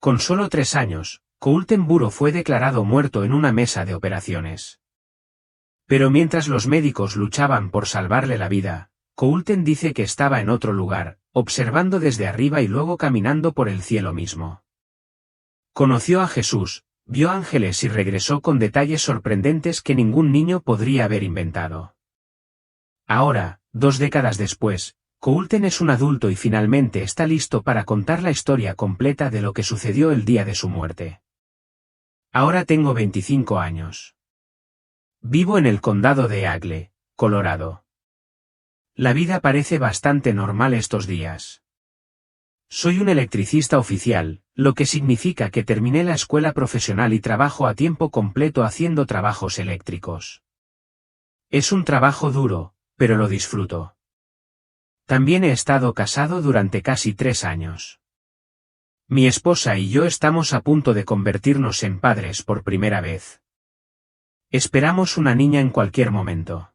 Con solo 3 años, Coulton fue declarado muerto en una mesa de operaciones. Pero mientras los médicos luchaban por salvarle la vida, Coulton dice que estaba en otro lugar, observando desde arriba y luego caminando por el cielo mismo. Conoció a Jesús, vio ángeles y regresó con detalles sorprendentes que ningún niño podría haber inventado. Ahora, 2 décadas después, Coulton es un adulto y finalmente está listo para contar la historia completa de lo que sucedió el día de su muerte. Ahora tengo 25 años. Vivo en el condado de Eagle, Colorado. La vida parece bastante normal estos días. Soy un electricista oficial, lo que significa que terminé la escuela profesional y trabajo a tiempo completo haciendo trabajos eléctricos. Es un trabajo duro, pero lo disfruto. También he estado casado durante casi 3 años. Mi esposa y yo estamos a punto de convertirnos en padres por primera vez. Esperamos una niña en cualquier momento.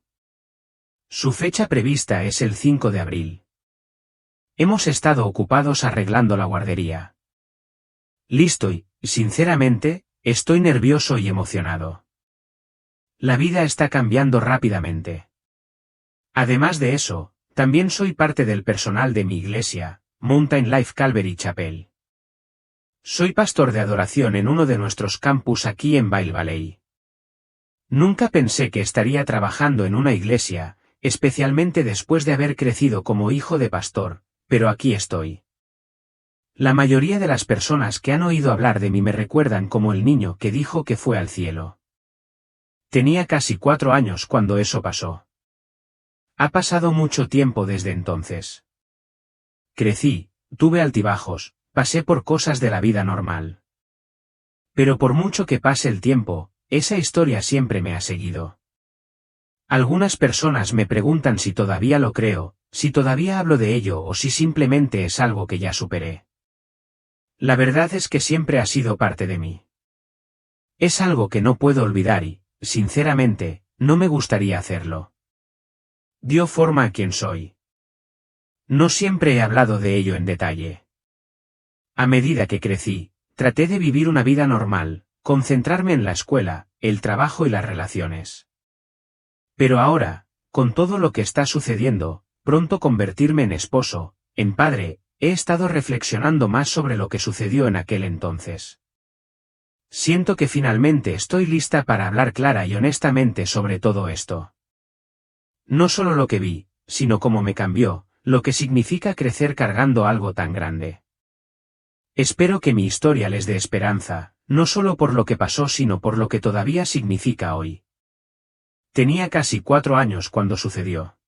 Su fecha prevista es el 5 de abril. Hemos estado ocupados arreglando la guardería. Listo y, sinceramente, estoy nervioso y emocionado. La vida está cambiando rápidamente. Además de eso, también soy parte del personal de mi iglesia, Mountain Life Calvary Chapel. Soy pastor de adoración en uno de nuestros campus aquí en Vail Valley. Nunca pensé que estaría trabajando en una iglesia, especialmente después de haber crecido como hijo de pastor, pero aquí estoy. La mayoría de las personas que han oído hablar de mí me recuerdan como el niño que dijo que fue al cielo. Tenía casi 4 años cuando eso pasó. Ha pasado mucho tiempo desde entonces. Crecí, tuve altibajos, pasé por cosas de la vida normal. Pero por mucho que pase el tiempo, esa historia siempre me ha seguido. Algunas personas me preguntan si todavía lo creo, si todavía hablo de ello o si simplemente es algo que ya superé. La verdad es que siempre ha sido parte de mí. Es algo que no puedo olvidar y, sinceramente, no me gustaría hacerlo. Dio forma a quien soy. No siempre he hablado de ello en detalle. A medida que crecí, traté de vivir una vida normal, concentrarme en la escuela, el trabajo y las relaciones. Pero ahora, con todo lo que está sucediendo, pronto convertirme en esposo, en padre, he estado reflexionando más sobre lo que sucedió en aquel entonces. Siento que finalmente estoy lista para hablar clara y honestamente sobre todo esto. No solo lo que vi, sino cómo me cambió, lo que significa crecer cargando algo tan grande. Espero que mi historia les dé esperanza, no solo por lo que pasó sino por lo que todavía significa hoy. Tenía casi 4 años cuando sucedió.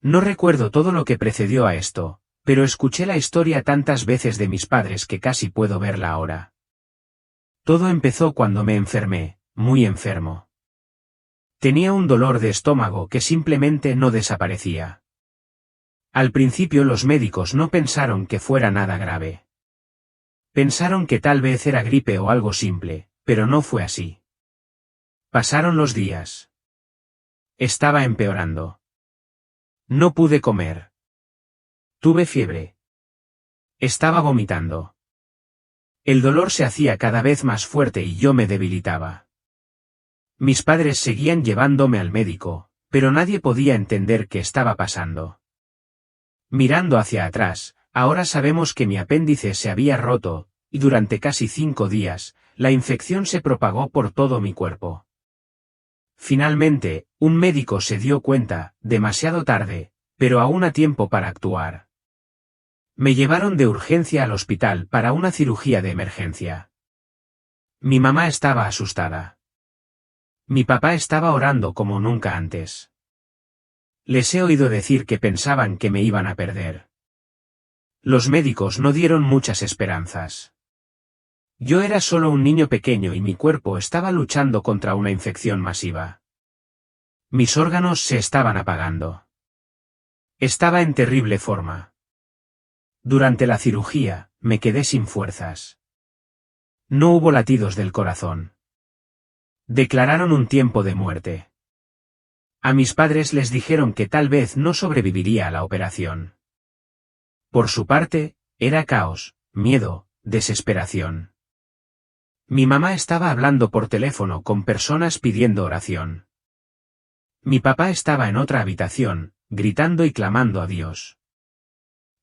No recuerdo todo lo que precedió a esto, pero escuché la historia tantas veces de mis padres que casi puedo verla ahora. Todo empezó cuando me enfermé, muy enfermo. Tenía un dolor de estómago que simplemente no desaparecía. Al principio los médicos no pensaron que fuera nada grave. Pensaron que tal vez era gripe o algo simple, pero no fue así. Pasaron los días. Estaba empeorando. No pude comer. Tuve fiebre. Estaba vomitando. El dolor se hacía cada vez más fuerte y yo me debilitaba. Mis padres seguían llevándome al médico, pero nadie podía entender qué estaba pasando. Mirando hacia atrás, ahora sabemos que mi apéndice se había roto, y durante casi 5 días, la infección se propagó por todo mi cuerpo. Finalmente, un médico se dio cuenta, demasiado tarde, pero aún a tiempo para actuar. Me llevaron de urgencia al hospital para una cirugía de emergencia. Mi mamá estaba asustada. Mi papá estaba orando como nunca antes. Les he oído decir que pensaban que me iban a perder. Los médicos no dieron muchas esperanzas. Yo era solo un niño pequeño y mi cuerpo estaba luchando contra una infección masiva. Mis órganos se estaban apagando. Estaba en terrible forma. Durante la cirugía, me quedé sin fuerzas. No hubo latidos del corazón. Declararon un tiempo de muerte. A mis padres les dijeron que tal vez no sobreviviría a la operación. Por su parte, era caos, miedo, desesperación. Mi mamá estaba hablando por teléfono con personas pidiendo oración. Mi papá estaba en otra habitación, gritando y clamando a Dios.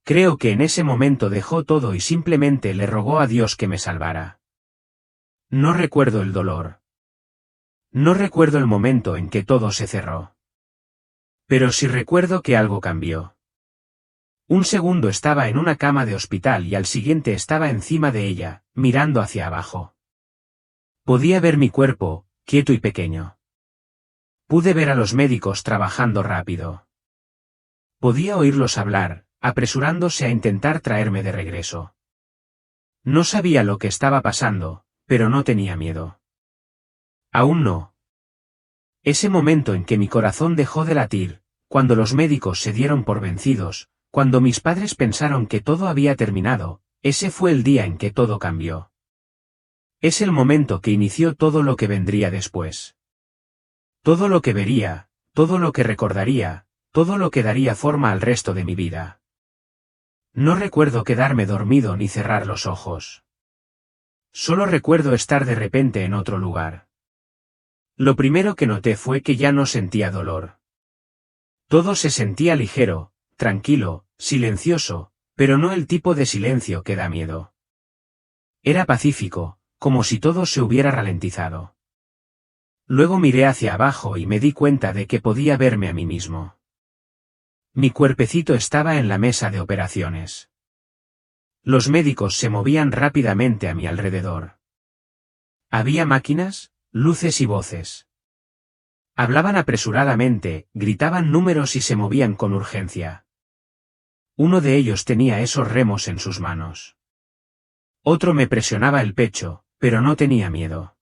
Creo que en ese momento dejó todo y simplemente le rogó a Dios que me salvara. No recuerdo el dolor. No recuerdo el momento en que todo se cerró. Pero sí recuerdo que algo cambió. Un segundo estaba en una cama de hospital y al siguiente estaba encima de ella, mirando hacia abajo. Podía ver mi cuerpo, quieto y pequeño. Pude ver a los médicos trabajando rápido. Podía oírlos hablar, apresurándose a intentar traerme de regreso. No sabía lo que estaba pasando, pero no tenía miedo. Aún no. Ese momento en que mi corazón dejó de latir, cuando los médicos se dieron por vencidos, cuando mis padres pensaron que todo había terminado, ese fue el día en que todo cambió. Es el momento que inició todo lo que vendría después. Todo lo que vería, todo lo que recordaría, todo lo que daría forma al resto de mi vida. No recuerdo quedarme dormido ni cerrar los ojos. Solo recuerdo estar de repente en otro lugar. Lo primero que noté fue que ya no sentía dolor. Todo se sentía ligero, tranquilo, silencioso, pero no el tipo de silencio que da miedo. Era pacífico, como si todo se hubiera ralentizado. Luego miré hacia abajo y me di cuenta de que podía verme a mí mismo. Mi cuerpecito estaba en la mesa de operaciones. Los médicos se movían rápidamente a mi alrededor. Había máquinas, luces y voces. Hablaban apresuradamente, gritaban números y se movían con urgencia. Uno de ellos tenía esos remos en sus manos. Otro me presionaba el pecho, pero no tenía miedo.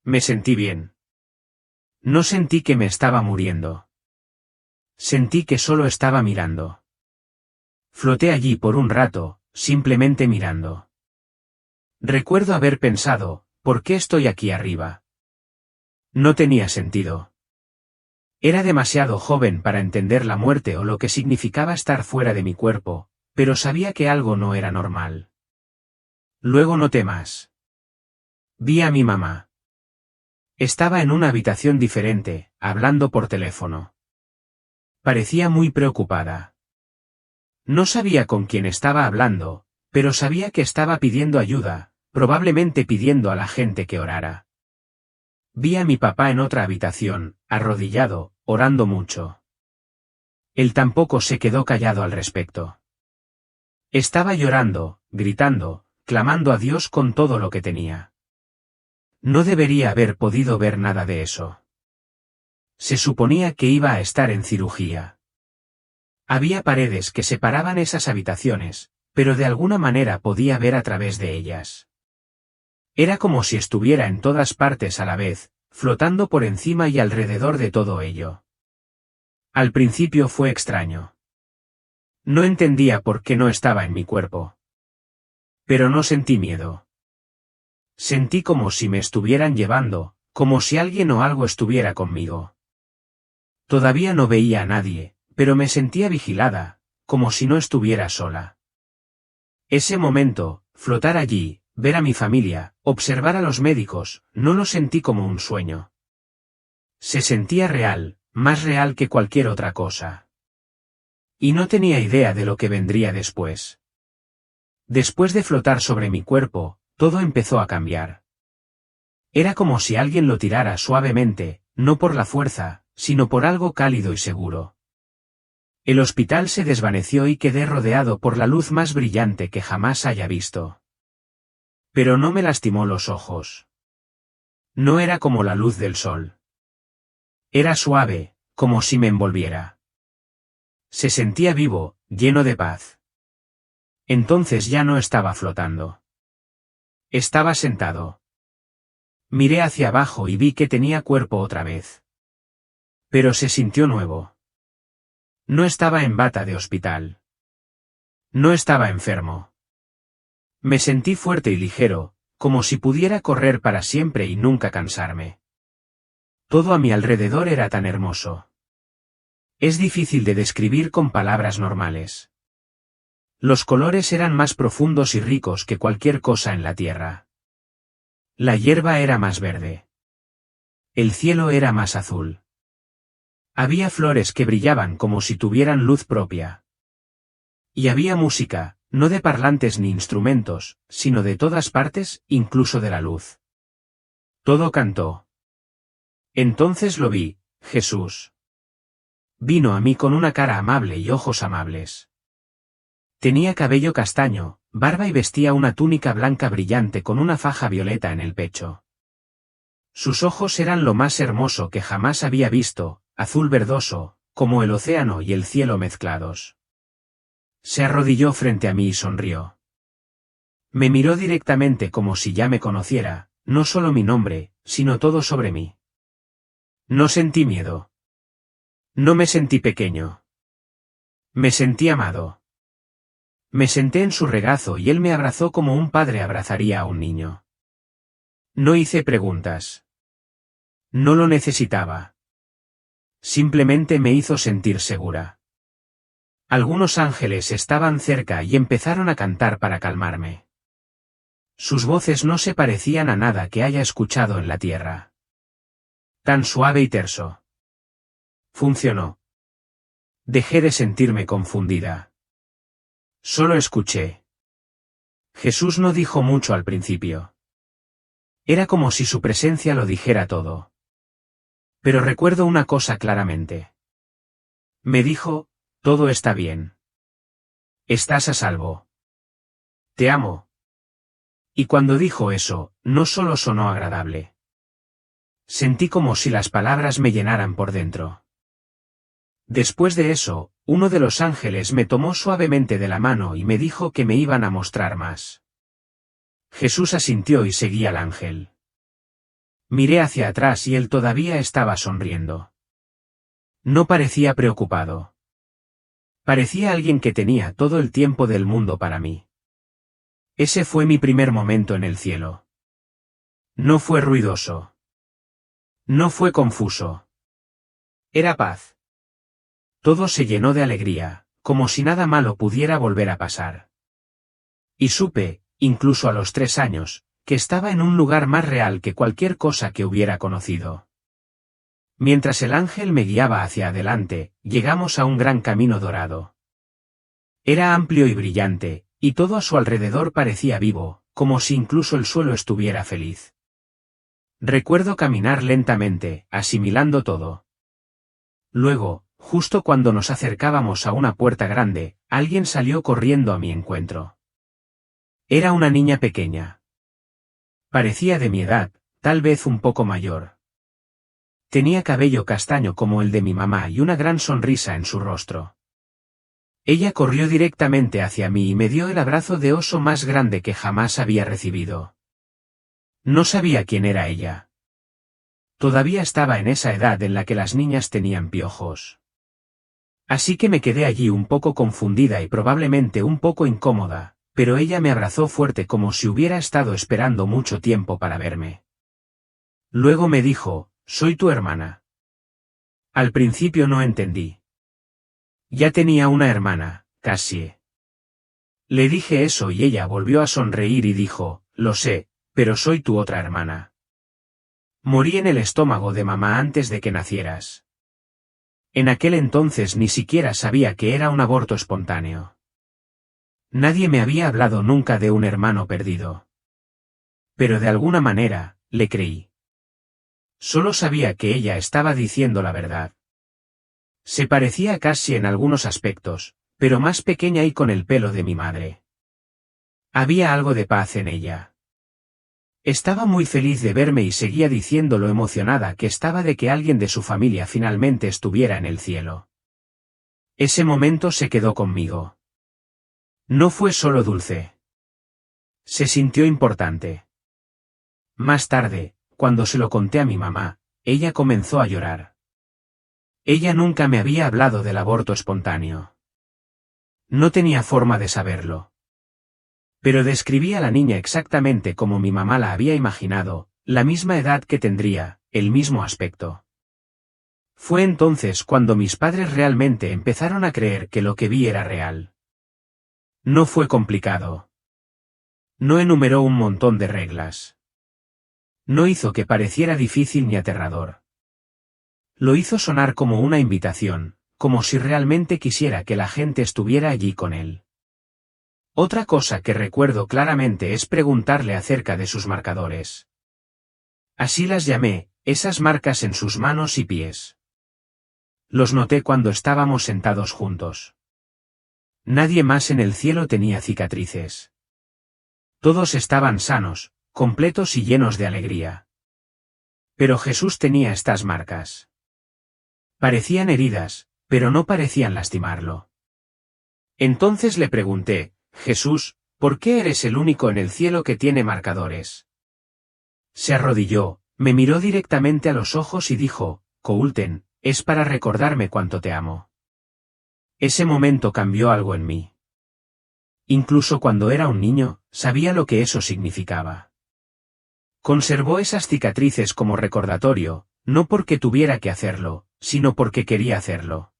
Me sentí bien. No sentí que me estaba muriendo. Sentí que solo estaba mirando. Floté allí por un rato, simplemente mirando. Recuerdo haber pensado, ¿por qué estoy aquí arriba? No tenía sentido. Era demasiado joven para entender la muerte o lo que significaba estar fuera de mi cuerpo, pero sabía que algo no era normal. Luego noté más. Vi a mi mamá. Estaba en una habitación diferente, hablando por teléfono. Parecía muy preocupada. No sabía con quién estaba hablando, pero sabía que estaba pidiendo ayuda, probablemente pidiendo a la gente que orara. Vi a mi papá en otra habitación, arrodillado, orando mucho. Él tampoco se quedó callado al respecto. Estaba llorando, gritando, clamando a Dios con todo lo que tenía. No debería haber podido ver nada de eso. Se suponía que iba a estar en cirugía. Había paredes que separaban esas habitaciones, pero de alguna manera podía ver a través de ellas. Era como si estuviera en todas partes a la vez, flotando por encima y alrededor de todo ello. Al principio fue extraño. No entendía por qué no estaba en mi cuerpo. Pero no sentí miedo. Sentí como si me estuvieran llevando, como si alguien o algo estuviera conmigo. Todavía no veía a nadie, pero me sentía vigilada, como si no estuviera sola. Ese momento, flotar allí, ver a mi familia, observar a los médicos, no lo sentí como un sueño. Se sentía real, más real que cualquier otra cosa. Y no tenía idea de lo que vendría después. Después de flotar sobre mi cuerpo, todo empezó a cambiar. Era como si alguien lo tirara suavemente, no por la fuerza, sino por algo cálido y seguro. El hospital se desvaneció y quedé rodeado por la luz más brillante que jamás haya visto. Pero no me lastimó los ojos. No era como la luz del sol. Era suave, como si me envolviera. Se sentía vivo, lleno de paz. Entonces ya no estaba flotando. Estaba sentado. Miré hacia abajo y vi que tenía cuerpo otra vez. Pero se sintió nuevo. No estaba en bata de hospital. No estaba enfermo. Me sentí fuerte y ligero, como si pudiera correr para siempre y nunca cansarme. Todo a mi alrededor era tan hermoso. Es difícil de describir con palabras normales. Los colores eran más profundos y ricos que cualquier cosa en la tierra. La hierba era más verde. El cielo era más azul. Había flores que brillaban como si tuvieran luz propia. Y había música, no de parlantes ni instrumentos, sino de todas partes, incluso de la luz. Todo cantó. Entonces lo vi, Jesús. Vino a mí con una cara amable y ojos amables. Tenía cabello castaño, barba y vestía una túnica blanca brillante con una faja violeta en el pecho. Sus ojos eran lo más hermoso que jamás había visto, azul verdoso, como el océano y el cielo mezclados. Se arrodilló frente a mí y sonrió. Me miró directamente como si ya me conociera, no solo mi nombre, sino todo sobre mí. No sentí miedo. No me sentí pequeño. Me sentí amado. Me senté en su regazo y él me abrazó como un padre abrazaría a un niño. No hice preguntas. No lo necesitaba. Simplemente me hizo sentir segura. Algunos ángeles estaban cerca y empezaron a cantar para calmarme. Sus voces no se parecían a nada que haya escuchado en la tierra. Tan suave y terso. Funcionó. Dejé de sentirme confundida. Solo escuché. Jesús no dijo mucho al principio. Era como si su presencia lo dijera todo. Pero recuerdo una cosa claramente. Me dijo, todo está bien. Estás a salvo. Te amo. Y cuando dijo eso, no solo sonó agradable. Sentí como si las palabras me llenaran por dentro. Después de eso, uno de los ángeles me tomó suavemente de la mano y me dijo que me iban a mostrar más. Jesús asintió y seguí al ángel. Miré hacia atrás y él todavía estaba sonriendo. No parecía preocupado. Parecía alguien que tenía todo el tiempo del mundo para mí. Ese fue mi primer momento en el cielo. No fue ruidoso. No fue confuso. Era paz. Todo se llenó de alegría, como si nada malo pudiera volver a pasar. Y supe, incluso a los 3 años, que estaba en un lugar más real que cualquier cosa que hubiera conocido. Mientras el ángel me guiaba hacia adelante, llegamos a un gran camino dorado. Era amplio y brillante, y todo a su alrededor parecía vivo, como si incluso el suelo estuviera feliz. Recuerdo caminar lentamente, asimilando todo. Luego, justo cuando nos acercábamos a una puerta grande, alguien salió corriendo a mi encuentro. Era una niña pequeña. Parecía de mi edad, tal vez un poco mayor. Tenía cabello castaño como el de mi mamá y una gran sonrisa en su rostro. Ella corrió directamente hacia mí y me dio el abrazo de oso más grande que jamás había recibido. No sabía quién era ella. Todavía estaba en esa edad en la que las niñas tenían piojos. Así que me quedé allí un poco confundida y probablemente un poco incómoda, pero ella me abrazó fuerte como si hubiera estado esperando mucho tiempo para verme. Luego me dijo, soy tu hermana. Al principio no entendí. Ya tenía una hermana, Cassie. Le dije eso y ella volvió a sonreír y dijo, lo sé, pero soy tu otra hermana. Morí en el estómago de mamá antes de que nacieras. En aquel entonces ni siquiera sabía que era un aborto espontáneo. Nadie me había hablado nunca de un hermano perdido. Pero de alguna manera, le creí. Solo sabía que ella estaba diciendo la verdad. Se parecía casi en algunos aspectos, pero más pequeña y con el pelo de mi madre. Había algo de paz en ella. Estaba muy feliz de verme y seguía diciendo lo emocionada que estaba de que alguien de su familia finalmente estuviera en el cielo. Ese momento se quedó conmigo. No fue solo dulce. Se sintió importante. Más tarde, cuando se lo conté a mi mamá, ella comenzó a llorar. Ella nunca me había hablado del aborto espontáneo. No tenía forma de saberlo. Pero describí a la niña exactamente como mi mamá la había imaginado, la misma edad que tendría, el mismo aspecto. Fue entonces cuando mis padres realmente empezaron a creer que lo que vi era real. No fue complicado. No enumeró un montón de reglas. No hizo que pareciera difícil ni aterrador. Lo hizo sonar como una invitación, como si realmente quisiera que la gente estuviera allí con él. Otra cosa que recuerdo claramente es preguntarle acerca de sus marcadores. Así las llamé, esas marcas en sus manos y pies. Los noté cuando estábamos sentados juntos. Nadie más en el cielo tenía cicatrices. Todos estaban sanos, completos y llenos de alegría. Pero Jesús tenía estas marcas. Parecían heridas, pero no parecían lastimarlo. Entonces le pregunté, Jesús, ¿por qué eres el único en el cielo que tiene marcadores? Se arrodilló, me miró directamente a los ojos y dijo, Coulten, es para recordarme cuánto te amo. Ese momento cambió algo en mí. Incluso cuando era un niño, sabía lo que eso significaba. Conservó esas cicatrices como recordatorio, no porque tuviera que hacerlo, sino porque quería hacerlo.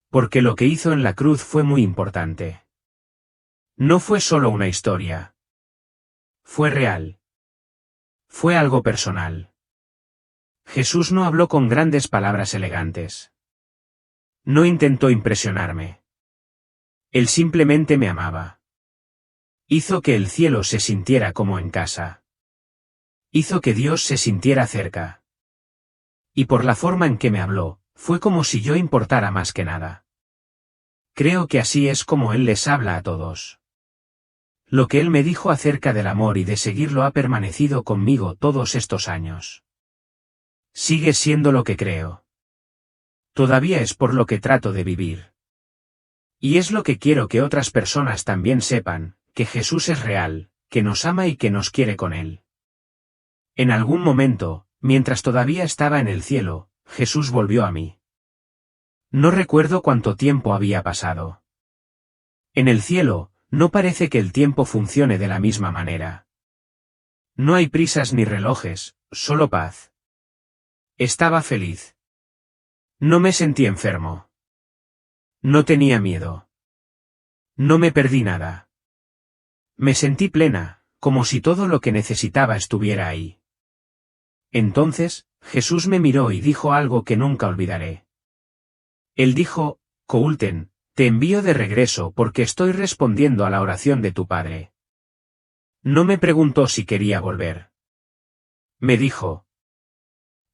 Porque lo que hizo en la cruz fue muy importante. No fue solo una historia. Fue real. Fue algo personal. Jesús no habló con grandes palabras elegantes. No intentó impresionarme. Él simplemente me amaba. Hizo que el cielo se sintiera como en casa. Hizo que Dios se sintiera cerca. Y por la forma en que me habló, fue como si yo importara más que nada. Creo que así es como Él les habla a todos. Lo que Él me dijo acerca del amor y de seguirlo ha permanecido conmigo todos estos años. Sigue siendo lo que creo. Todavía es por lo que trato de vivir. Y es lo que quiero que otras personas también sepan, que Jesús es real, que nos ama y que nos quiere con Él. En algún momento, mientras todavía estaba en el cielo, Jesús volvió a mí. No recuerdo cuánto tiempo había pasado. En el cielo, no parece que el tiempo funcione de la misma manera. No hay prisas ni relojes, solo paz. Estaba feliz. No me sentí enfermo. No tenía miedo. No me perdí nada. Me sentí plena, como si todo lo que necesitaba estuviera ahí. Entonces, Jesús me miró y dijo algo que nunca olvidaré. Él dijo, Coulten, te envío de regreso porque estoy respondiendo a la oración de tu padre. No me preguntó si quería volver. Me dijo.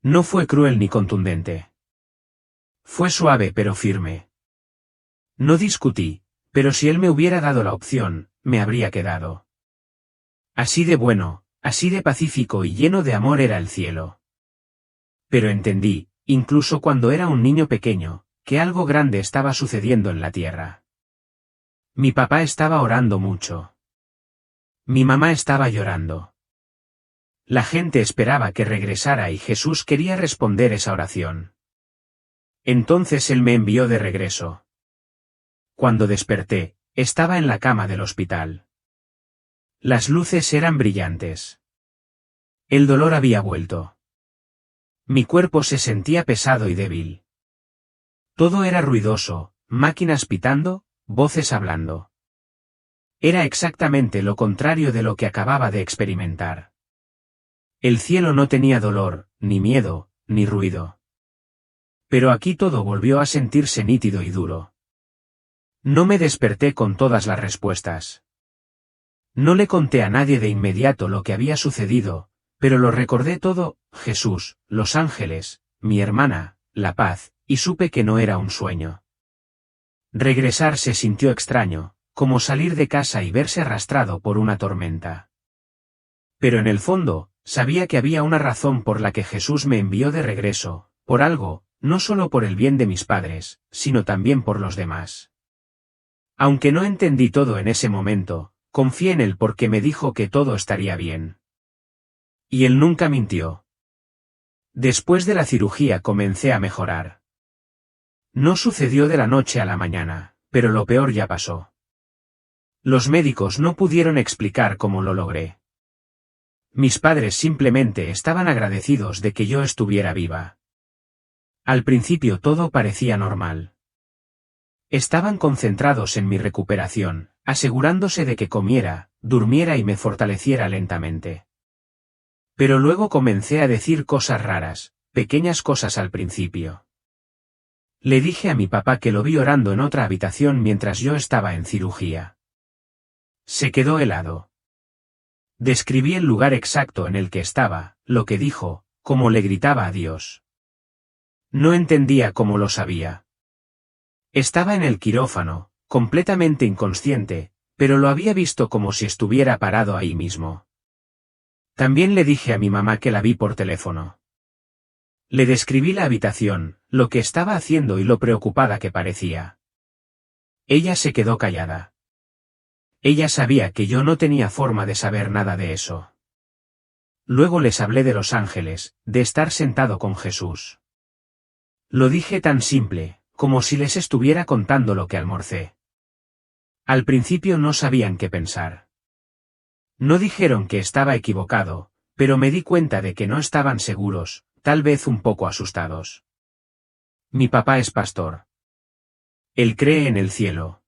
No fue cruel ni contundente. Fue suave pero firme. No discutí, pero si él me hubiera dado la opción, me habría quedado. Así de bueno, así de pacífico y lleno de amor era el cielo. Pero entendí, incluso cuando era un niño pequeño, que algo grande estaba sucediendo en la tierra. Mi papá estaba orando mucho. Mi mamá estaba llorando. La gente esperaba que regresara y Jesús quería responder esa oración. Entonces él me envió de regreso. Cuando desperté, estaba en la cama del hospital. Las luces eran brillantes. El dolor había vuelto. Mi cuerpo se sentía pesado y débil. Todo era ruidoso, máquinas pitando, voces hablando. Era exactamente lo contrario de lo que acababa de experimentar. El cielo no tenía dolor, ni miedo, ni ruido. Pero aquí todo volvió a sentirse nítido y duro. No me desperté con todas las respuestas. No le conté a nadie de inmediato lo que había sucedido, pero lo recordé todo, Jesús, los ángeles, mi hermana, la paz, y supe que no era un sueño. Regresar se sintió extraño, como salir de casa y verse arrastrado por una tormenta. Pero en el fondo, sabía que había una razón por la que Jesús me envió de regreso, por algo, no solo por el bien de mis padres, sino también por los demás. Aunque no entendí todo en ese momento, confié en él porque me dijo que todo estaría bien. Y él nunca mintió. Después de la cirugía comencé a mejorar. No sucedió de la noche a la mañana, pero lo peor ya pasó. Los médicos no pudieron explicar cómo lo logré. Mis padres simplemente estaban agradecidos de que yo estuviera viva. Al principio todo parecía normal. Estaban concentrados en mi recuperación, asegurándose de que comiera, durmiera y me fortaleciera lentamente. Pero luego comencé a decir cosas raras, pequeñas cosas al principio. Le dije a mi papá que lo vi orando en otra habitación mientras yo estaba en cirugía. Se quedó helado. Describí el lugar exacto en el que estaba, lo que dijo, cómo le gritaba a Dios. No entendía cómo lo sabía. Estaba en el quirófano, completamente inconsciente, pero lo había visto como si estuviera parado ahí mismo. También le dije a mi mamá que la vi por teléfono. Le describí la habitación, lo que estaba haciendo y lo preocupada que parecía. Ella se quedó callada. Ella sabía que yo no tenía forma de saber nada de eso. Luego les hablé de los ángeles, de estar sentado con Jesús. Lo dije tan simple, como si les estuviera contando lo que almorcé. Al principio no sabían qué pensar. No dijeron que estaba equivocado, pero me di cuenta de que no estaban seguros, tal vez un poco asustados. Mi papá es pastor. Él cree en el cielo.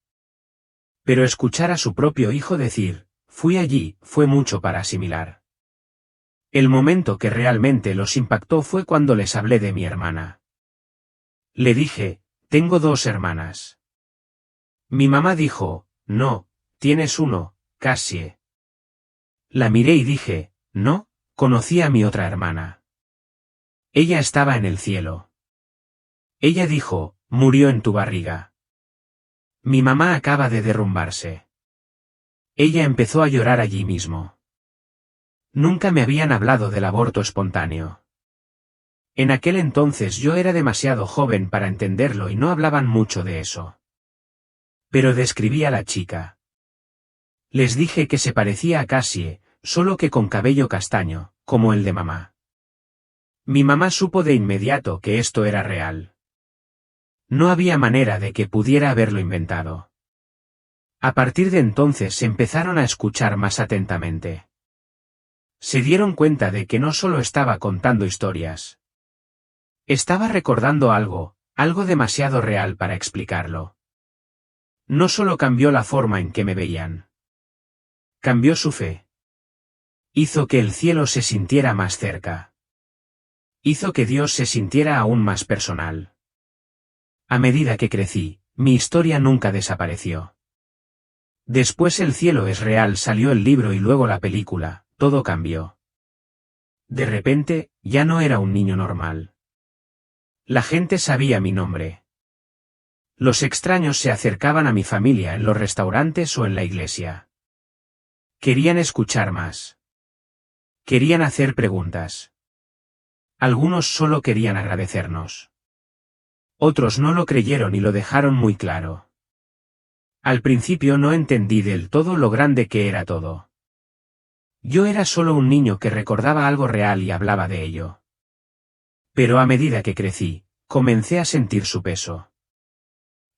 Pero escuchar a su propio hijo decir, fui allí, fue mucho para asimilar. El momento que realmente los impactó fue cuando les hablé de mi hermana. Le dije, tengo 2 hermanas. Mi mamá dijo, no, tienes uno, Cassie. La miré y dije, no, conocí a mi otra hermana. Ella estaba en el cielo. Ella dijo, murió en tu barriga. Mi mamá acaba de derrumbarse. Ella empezó a llorar allí mismo. Nunca me habían hablado del aborto espontáneo. En aquel entonces yo era demasiado joven para entenderlo y no hablaban mucho de eso. Pero describí a la chica. Les dije que se parecía a Cassie, solo que con cabello castaño, como el de mamá. Mi mamá supo de inmediato que esto era real. No había manera de que pudiera haberlo inventado. A partir de entonces empezaron a escuchar más atentamente. Se dieron cuenta de que no solo estaba contando historias. Estaba recordando algo, algo demasiado real para explicarlo. No solo cambió la forma en que me veían. Cambió su fe. Hizo que el cielo se sintiera más cerca. Hizo que Dios se sintiera aún más personal. A medida que crecí, mi historia nunca desapareció. Después El cielo es real salió el libro y luego la película, todo cambió. De repente, ya no era un niño normal. La gente sabía mi nombre. Los extraños se acercaban a mi familia en los restaurantes o en la iglesia. Querían escuchar más. Querían hacer preguntas. Algunos solo querían agradecernos. Otros no lo creyeron y lo dejaron muy claro. Al principio no entendí del todo lo grande que era todo. Yo era solo un niño que recordaba algo real y hablaba de ello. Pero a medida que crecí, comencé a sentir su peso.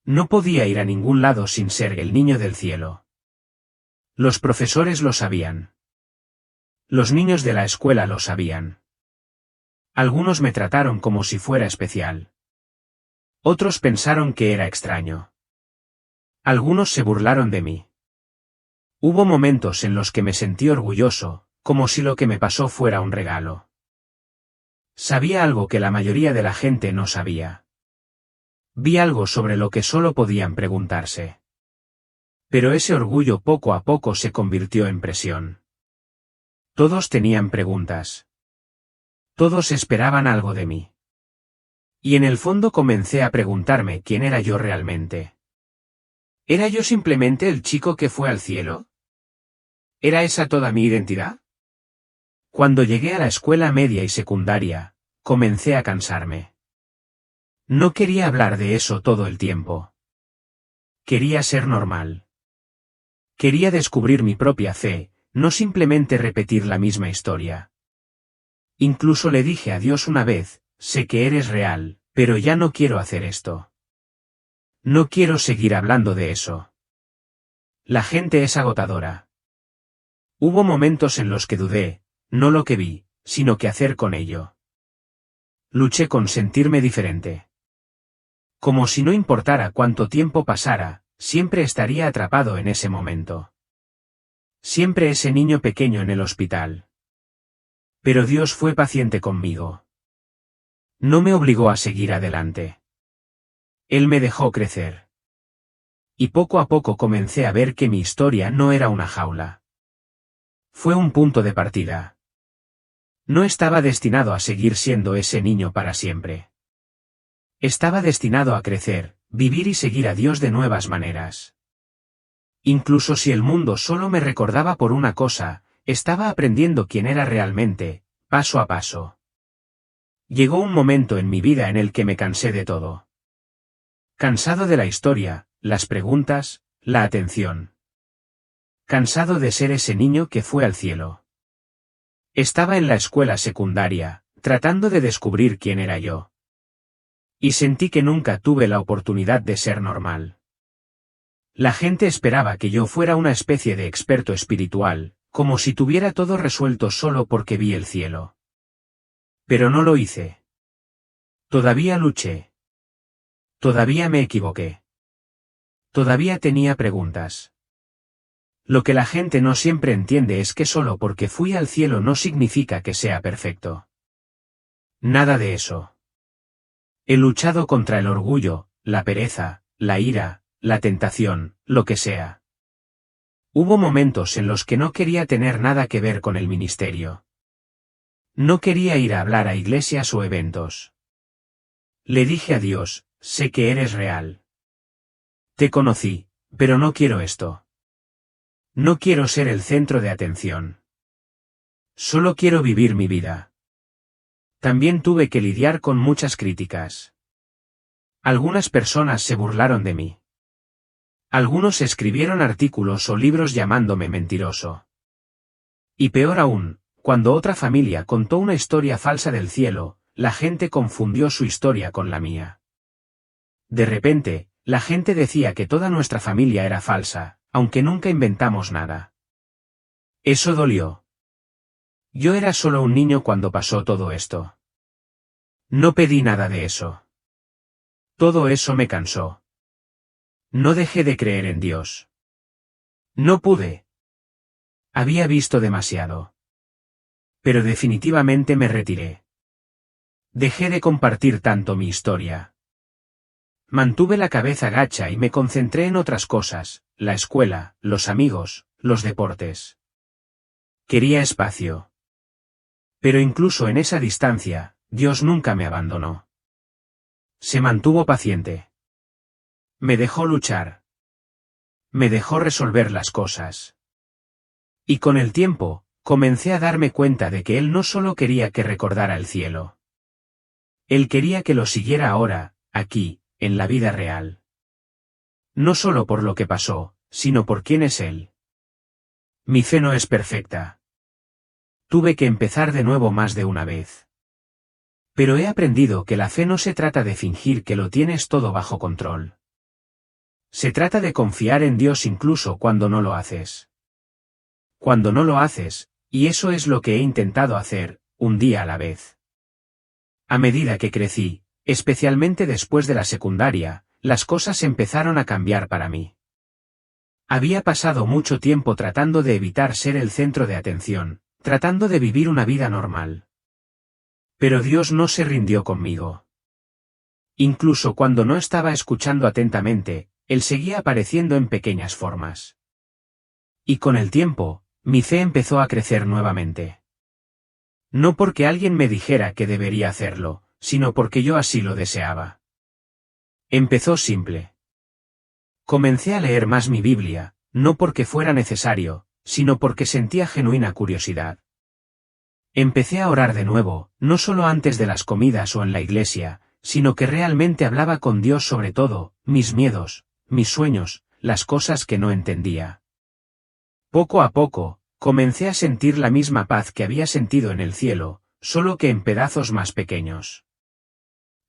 No podía ir a ningún lado sin ser el niño del cielo. Los profesores lo sabían. Los niños de la escuela lo sabían. Algunos me trataron como si fuera especial. Otros pensaron que era extraño. Algunos se burlaron de mí. Hubo momentos en los que me sentí orgulloso, como si lo que me pasó fuera un regalo. Sabía algo que la mayoría de la gente no sabía. Vi algo sobre lo que solo podían preguntarse. Pero ese orgullo poco a poco se convirtió en presión. Todos tenían preguntas. Todos esperaban algo de mí. Y en el fondo comencé a preguntarme quién era yo realmente. ¿Era yo simplemente el chico que fue al cielo? ¿Era esa toda mi identidad? Cuando llegué a la escuela media y secundaria, comencé a cansarme. No quería hablar de eso todo el tiempo. Quería ser normal. Quería descubrir mi propia fe, no simplemente repetir la misma historia. Incluso le dije a Dios una vez, sé que eres real, pero ya no quiero hacer esto. No quiero seguir hablando de eso. La gente es agotadora. Hubo momentos en los que dudé, no lo que vi, sino qué hacer con ello. Luché con sentirme diferente. Como si no importara cuánto tiempo pasara, siempre estaría atrapado en ese momento. Siempre ese niño pequeño en el hospital. Pero Dios fue paciente conmigo. No me obligó a seguir adelante. Él me dejó crecer. Y poco a poco comencé a ver que mi historia no era una jaula. Fue un punto de partida. No estaba destinado a seguir siendo ese niño para siempre. Estaba destinado a crecer, vivir y seguir a Dios de nuevas maneras. Incluso si el mundo solo me recordaba por una cosa, estaba aprendiendo quién era realmente, paso a paso. Llegó un momento en mi vida en el que me cansé de todo. Cansado de la historia, las preguntas, la atención. Cansado de ser ese niño que fue al cielo. Estaba en la escuela secundaria, tratando de descubrir quién era yo. Y sentí que nunca tuve la oportunidad de ser normal. La gente esperaba que yo fuera una especie de experto espiritual, como si tuviera todo resuelto solo porque vi el cielo. Pero no lo hice. Todavía luché. Todavía me equivoqué. Todavía tenía preguntas. Lo que la gente no siempre entiende es que solo porque fui al cielo no significa que sea perfecto. Nada de eso. He luchado contra el orgullo, la pereza, la ira, la tentación, lo que sea. Hubo momentos en los que no quería tener nada que ver con el ministerio. No quería ir a hablar a iglesias o eventos. Le dije a Dios, sé que eres real. Te conocí, pero no quiero esto. No quiero ser el centro de atención. Solo quiero vivir mi vida. También tuve que lidiar con muchas críticas. Algunas personas se burlaron de mí. Algunos escribieron artículos o libros llamándome mentiroso. Y peor aún, cuando otra familia contó una historia falsa del cielo, la gente confundió su historia con la mía. De repente, la gente decía que toda nuestra familia era falsa, aunque nunca inventamos nada. Eso dolió. Yo era solo un niño cuando pasó todo esto. No pedí nada de eso. Todo eso me cansó. No dejé de creer en Dios. No pude. Había visto demasiado. Pero definitivamente me retiré. Dejé de compartir tanto mi historia. Mantuve la cabeza gacha y me concentré en otras cosas, la escuela, los amigos, los deportes. Quería espacio. Pero incluso en esa distancia, Dios nunca me abandonó. Se mantuvo paciente. Me dejó luchar. Me dejó resolver las cosas. Y con el tiempo, comencé a darme cuenta de que Él no solo quería que recordara el cielo. Él quería que lo siguiera ahora, aquí, en la vida real. No solo por lo que pasó, sino por quién es Él. Mi fe no es perfecta. Tuve que empezar de nuevo más de una vez. Pero he aprendido que la fe no se trata de fingir que lo tienes todo bajo control. Se trata de confiar en Dios incluso cuando no lo haces. Cuando no lo haces, y eso es lo que he intentado hacer, un día a la vez. A medida que crecí, especialmente después de la secundaria, las cosas empezaron a cambiar para mí. Había pasado mucho tiempo tratando de evitar ser el centro de atención, tratando de vivir una vida normal. Pero Dios no se rindió conmigo. Incluso cuando no estaba escuchando atentamente, Él seguía apareciendo en pequeñas formas. Y con el tiempo, mi fe empezó a crecer nuevamente. No porque alguien me dijera que debería hacerlo, sino porque yo así lo deseaba. Empezó simple. Comencé a leer más mi Biblia, no porque fuera necesario, sino porque sentía genuina curiosidad. Empecé a orar de nuevo, no solo antes de las comidas o en la iglesia, sino que realmente hablaba con Dios sobre todo, mis miedos, mis sueños, las cosas que no entendía. Poco a poco, comencé a sentir la misma paz que había sentido en el cielo, solo que en pedazos más pequeños.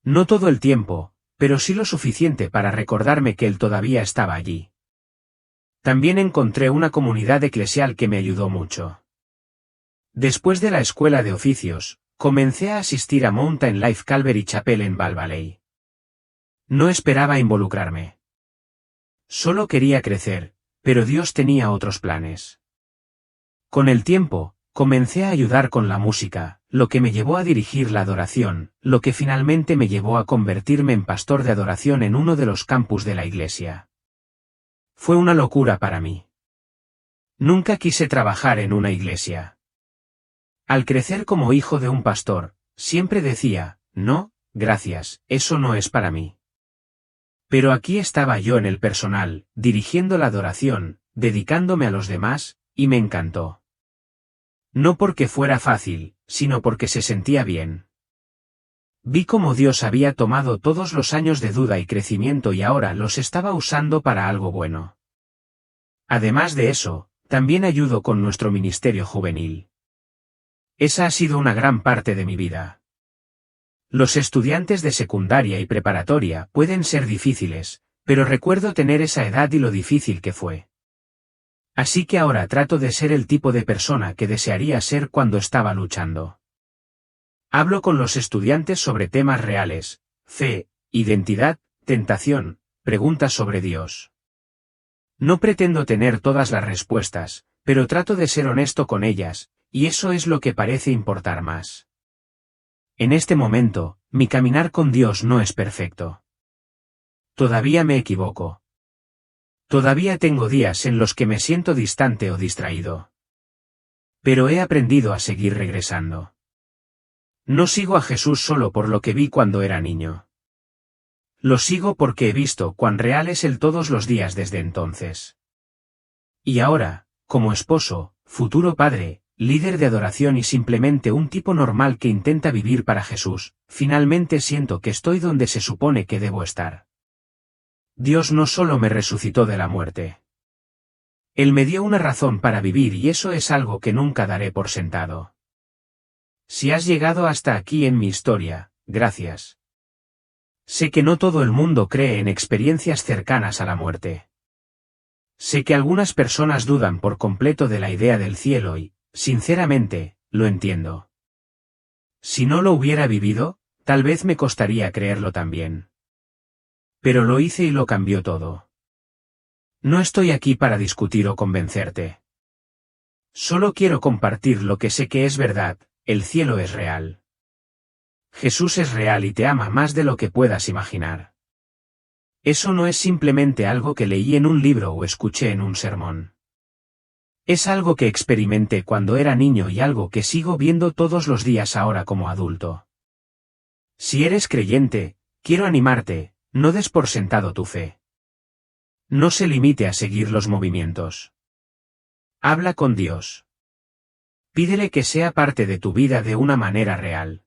No todo el tiempo, pero sí lo suficiente para recordarme que Él todavía estaba allí. También encontré una comunidad eclesial que me ayudó mucho. Después de la escuela de oficios, comencé a asistir a Mountain Life Calvary Chapel en Val Valley. No esperaba involucrarme. Solo quería crecer, pero Dios tenía otros planes. Con el tiempo, comencé a ayudar con la música, lo que me llevó a dirigir la adoración, lo que finalmente me llevó a convertirme en pastor de adoración en uno de los campus de la iglesia. Fue una locura para mí. Nunca quise trabajar en una iglesia. Al crecer como hijo de un pastor, siempre decía, no, gracias, eso no es para mí. Pero aquí estaba yo en el personal, dirigiendo la adoración, dedicándome a los demás, y me encantó. No porque fuera fácil, sino porque se sentía bien. Vi cómo Dios había tomado todos los años de duda y crecimiento y ahora los estaba usando para algo bueno. Además de eso, también ayudo con nuestro ministerio juvenil. Esa ha sido una gran parte de mi vida. Los estudiantes de secundaria y preparatoria pueden ser difíciles, pero recuerdo tener esa edad y lo difícil que fue. Así que ahora trato de ser el tipo de persona que desearía ser cuando estaba luchando. Hablo con los estudiantes sobre temas reales, fe, identidad, tentación, preguntas sobre Dios. No pretendo tener todas las respuestas, pero trato de ser honesto con ellas, y eso es lo que parece importar más. En este momento, mi caminar con Dios no es perfecto. Todavía me equivoco. Todavía tengo días en los que me siento distante o distraído. Pero he aprendido a seguir regresando. No sigo a Jesús solo por lo que vi cuando era niño. Lo sigo porque he visto cuán real es Él todos los días desde entonces. Y ahora, como esposo, futuro padre, líder de adoración y simplemente un tipo normal que intenta vivir para Jesús, finalmente siento que estoy donde se supone que debo estar. Dios no solo me resucitó de la muerte. Él me dio una razón para vivir y eso es algo que nunca daré por sentado. Si has llegado hasta aquí en mi historia, gracias. Sé que no todo el mundo cree en experiencias cercanas a la muerte. Sé que algunas personas dudan por completo de la idea del cielo y, sinceramente, lo entiendo. Si no lo hubiera vivido, tal vez me costaría creerlo también. Pero lo hice y lo cambió todo. No estoy aquí para discutir o convencerte. Solo quiero compartir lo que sé que es verdad, el cielo es real. Jesús es real y te ama más de lo que puedas imaginar. Eso no es simplemente algo que leí en un libro o escuché en un sermón. Es algo que experimenté cuando era niño y algo que sigo viendo todos los días ahora como adulto. Si eres creyente, quiero animarte. No des por sentado tu fe. No se limite a seguir los movimientos. Habla con Dios. Pídele que sea parte de tu vida de una manera real.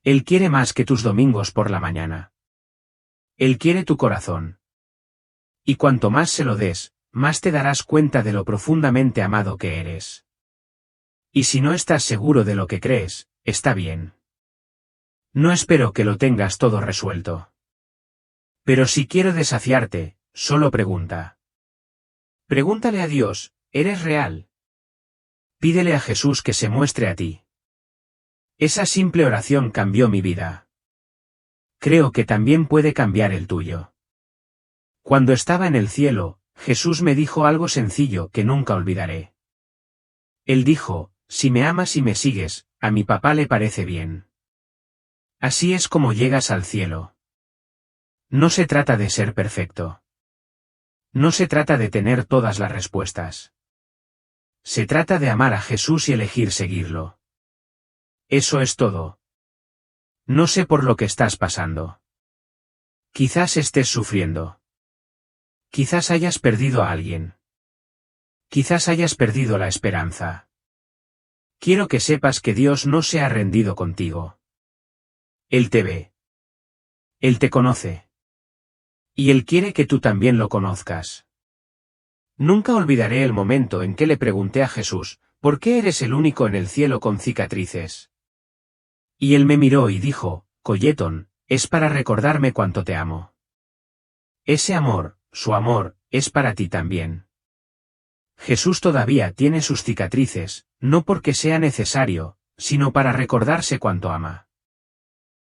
Él quiere más que tus domingos por la mañana. Él quiere tu corazón. Y cuanto más se lo des, más te darás cuenta de lo profundamente amado que eres. Y si no estás seguro de lo que crees, está bien. No espero que lo tengas todo resuelto. Pero si quiero desafiarte, solo pregunta. Pregúntale a Dios, ¿eres real? Pídele a Jesús que se muestre a ti. Esa simple oración cambió mi vida. Creo que también puede cambiar el tuyo. Cuando estaba en el cielo, Jesús me dijo algo sencillo que nunca olvidaré. Él dijo, si me amas y me sigues, a mi papá le parece bien. Así es como llegas al cielo. No se trata de ser perfecto. No se trata de tener todas las respuestas. Se trata de amar a Jesús y elegir seguirlo. Eso es todo. No sé por lo que estás pasando. Quizás estés sufriendo. Quizás hayas perdido a alguien. Quizás hayas perdido la esperanza. Quiero que sepas que Dios no se ha rendido contigo. Él te ve. Él te conoce. Y Él quiere que tú también lo conozcas. Nunca olvidaré el momento en que le pregunté a Jesús, ¿por qué eres el único en el cielo con cicatrices? Y Él me miró y dijo, Colleton, es para recordarme cuánto te amo. Ese amor, su amor, es para ti también. Jesús todavía tiene sus cicatrices, no porque sea necesario, sino para recordarse cuánto ama.